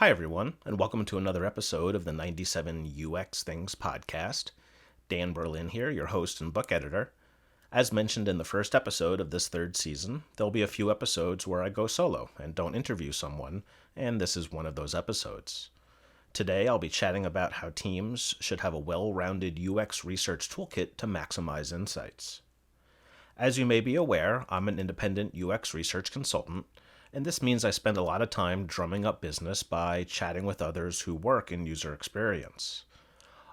Hi, everyone, and welcome to another episode of the 97 UX Things podcast. Dan Berlin here, your host and book editor. As mentioned in the first episode of this third season, there'll be a few episodes where I go solo and don't interview someone, and this is one of those episodes. Today, I'll be chatting about how teams should have a well-rounded UX research toolkit to maximize insights. As you may be aware, I'm an independent UX research consultant, and this means I spend a lot of time drumming up business by chatting with others who work in user experience.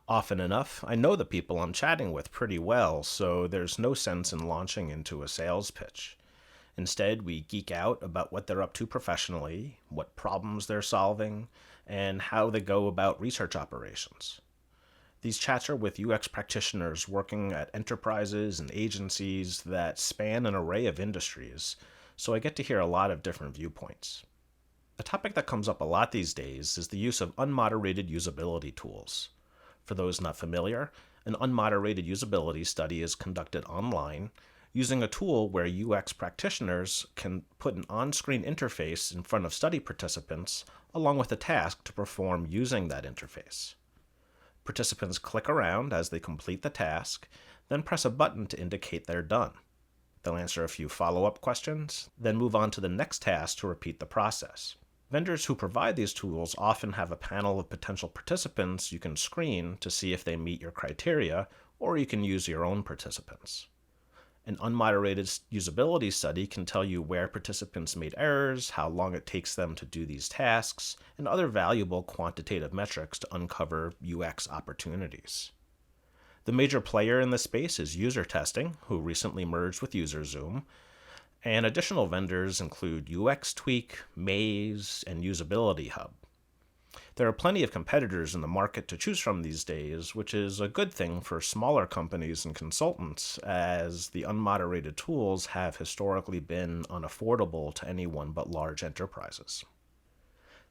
Often enough, I know the people I'm chatting with pretty well, so there's no sense in launching into a sales pitch. Instead, we geek out about what they're up to professionally, what problems they're solving, and how they go about research operations. These chats are with UX practitioners working at enterprises and agencies that span an array of industries, so I get to hear a lot of different viewpoints. A topic that comes up a lot these days is the use of unmoderated usability tools. For those not familiar, an unmoderated usability study is conducted online using a tool where UX practitioners can put an on-screen interface in front of study participants along with a task to perform using that interface. Participants click around as they complete the task, then press a button to indicate they're done. They'll answer a few follow-up questions, then move on to the next task to repeat the process. Vendors who provide these tools often have a panel of potential participants you can screen to see if they meet your criteria, or you can use your own participants. An unmoderated usability study can tell you where participants made errors, how long it takes them to do these tasks, and other valuable quantitative metrics to uncover UX opportunities. The major player in this space is User Testing, who recently merged with UserZoom, and additional vendors include UX Tweak, Maze, and Usability Hub. There are plenty of competitors in the market to choose from these days, which is a good thing for smaller companies and consultants, as the unmoderated tools have historically been unaffordable to anyone but large enterprises.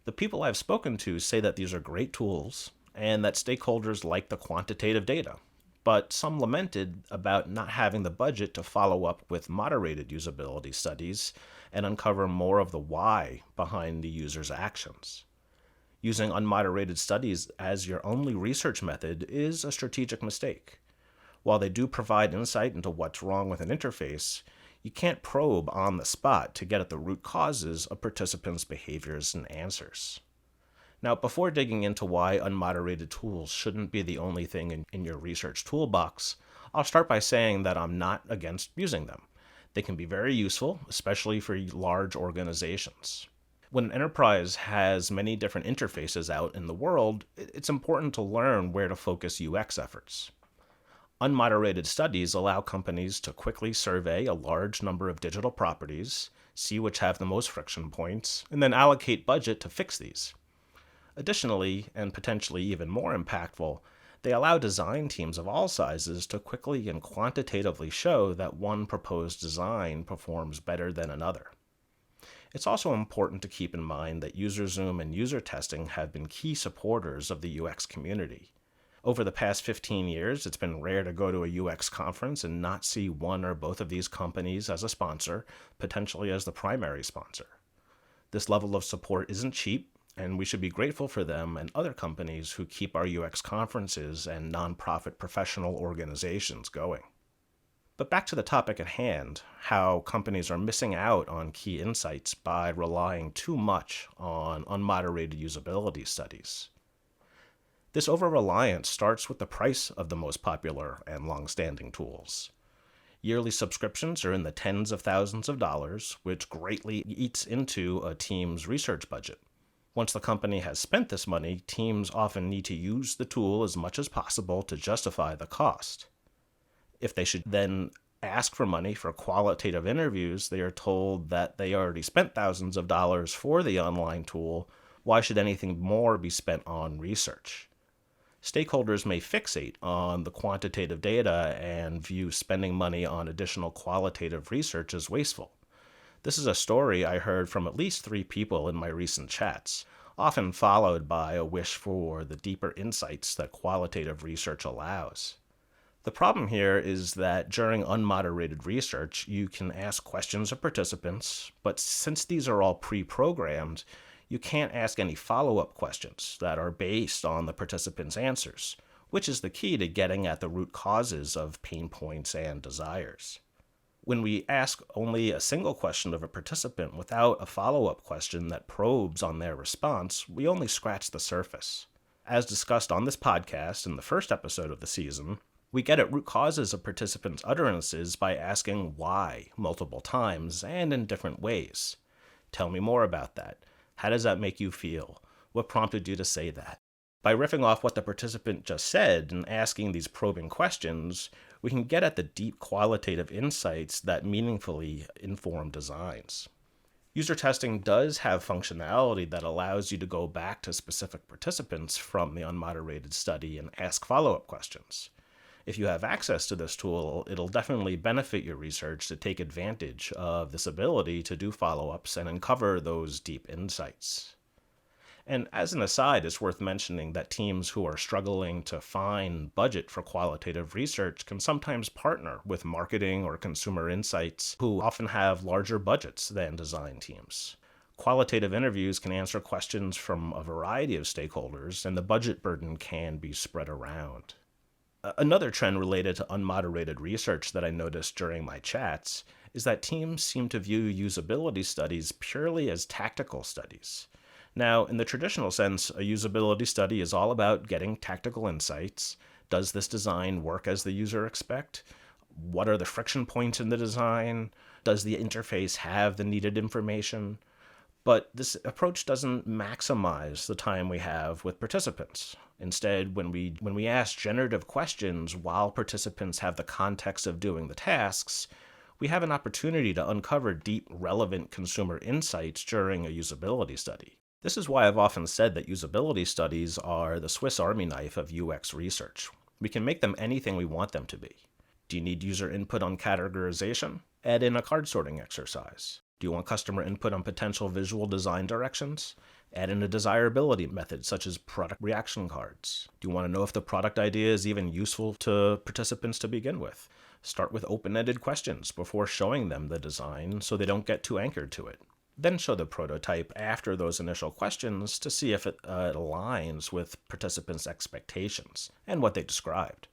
The people I've spoken to say that these are great tools, and that stakeholders like the quantitative data, but some lamented about not having the budget to follow up with moderated usability studies and uncover more of the why behind the user's actions. Using unmoderated studies as your only research method is a strategic mistake. While they do provide insight into what's wrong with an interface, you can't probe on the spot to get at the root causes of participants' behaviors and answers. Now, before digging into why unmoderated tools shouldn't be the only thing in your research toolbox, I'll start by saying that I'm not against using them. They can be very useful, especially for large organizations. When an enterprise has many different interfaces out in the world, it's important to learn where to focus UX efforts. Unmoderated studies allow companies to quickly survey a large number of digital properties, see which have the most friction points, and then allocate budget to fix these. Additionally, and potentially even more impactful, they allow design teams of all sizes to quickly and quantitatively show that one proposed design performs better than another. It's also important to keep in mind that UserZoom and User Testing have been key supporters of the UX community. Over the past 15 years, it's been rare to go to a UX conference and not see one or both of these companies as a sponsor, potentially as the primary sponsor. This level of support isn't cheap, and we should be grateful for them and other companies who keep our UX conferences and nonprofit professional organizations going. But back to the topic at hand, how companies are missing out on key insights by relying too much on unmoderated usability studies. This over-reliance starts with the price of the most popular and long-standing tools. Yearly subscriptions are in the tens of thousands of dollars, which greatly eats into a team's research budget. Once the company has spent this money, teams often need to use the tool as much as possible to justify the cost. If they should then ask for money for qualitative interviews, they are told that they already spent thousands of dollars for the online tool. Why should anything more be spent on research? Stakeholders may fixate on the quantitative data and view spending money on additional qualitative research as wasteful. This is a story I heard from at least 3 people in my recent chats, often followed by a wish for the deeper insights that qualitative research allows. The problem here is that during unmoderated research, you can ask questions of participants, but since these are all pre-programmed, you can't ask any follow-up questions that are based on the participants' answers, which is the key to getting at the root causes of pain points and desires. When we ask only a single question of a participant without a follow-up question that probes on their response, we only scratch the surface. As discussed on this podcast in the first episode of the season, we get at root causes of participants' utterances by asking why multiple times and in different ways. Tell me more about that. How does that make you feel? What prompted you to say that? By riffing off what the participant just said and asking these probing questions, we can get at the deep qualitative insights that meaningfully inform designs. User testing does have functionality that allows you to go back to specific participants from the unmoderated study and ask follow-up questions. If you have access to this tool, it'll definitely benefit your research to take advantage of this ability to do follow-ups and uncover those deep insights. And as an aside, it's worth mentioning that teams who are struggling to find budget for qualitative research can sometimes partner with marketing or consumer insights who often have larger budgets than design teams. Qualitative interviews can answer questions from a variety of stakeholders, and the budget burden can be spread around. Another trend related to unmoderated research that I noticed during my chats is that teams seem to view usability studies purely as tactical studies. Now, in the traditional sense, a usability study is all about getting tactical insights. Does this design work as the user expects? What are the friction points in the design? Does the interface have the needed information? But this approach doesn't maximize the time we have with participants. Instead, when we ask generative questions while participants have the context of doing the tasks, we have an opportunity to uncover deep, relevant consumer insights during a usability study. This is why I've often said that usability studies are the Swiss Army knife of UX research. We can make them anything we want them to be. Do you need user input on categorization? Add in a card sorting exercise. Do you want customer input on potential visual design directions? Add in a desirability method such as product reaction cards. Do you want to know if the product idea is even useful to participants to begin with? Start with open-ended questions before showing them the design so they don't get too anchored to it. Then show the prototype after those initial questions to see if it aligns with participants' expectations and what they described.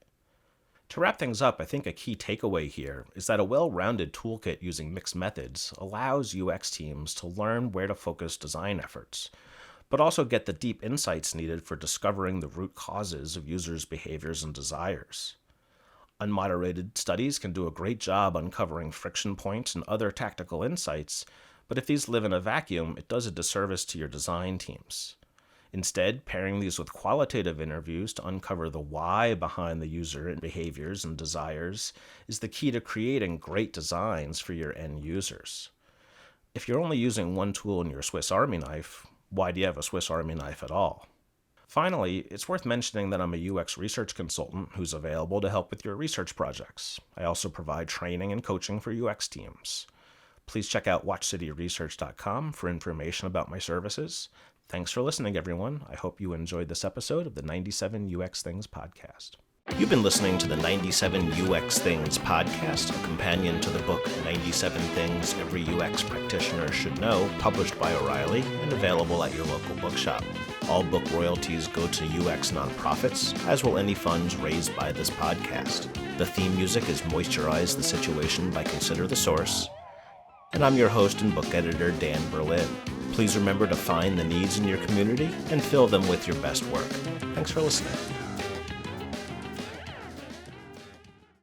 To wrap things up, I think a key takeaway here is that a well-rounded toolkit using mixed methods allows UX teams to learn where to focus design efforts, but also get the deep insights needed for discovering the root causes of users' behaviors and desires. Unmoderated studies can do a great job uncovering friction points and other tactical insights, but if these live in a vacuum, it does a disservice to your design teams. Instead, pairing these with qualitative interviews to uncover the why behind the user behaviors and desires is the key to creating great designs for your end users. If you're only using one tool in your Swiss Army knife, why do you have a Swiss Army knife at all? Finally, it's worth mentioning that I'm a UX research consultant who's available to help with your research projects. I also provide training and coaching for UX teams. Please check out watchcityresearch.com for information about my services. Thanks for listening, everyone. I hope you enjoyed this episode of the 97 UX Things podcast. You've been listening to the 97 UX Things podcast, a companion to the book 97 Things Every UX Practitioner Should Know, published by O'Reilly and available at your local bookshop. All book royalties go to UX nonprofits, as will any funds raised by this podcast. The theme music is Moisturize the Situation by Consider the Source. And I'm your host and book editor, Dan Berlin. Please remember to find the needs in your community and fill them with your best work. Thanks for listening.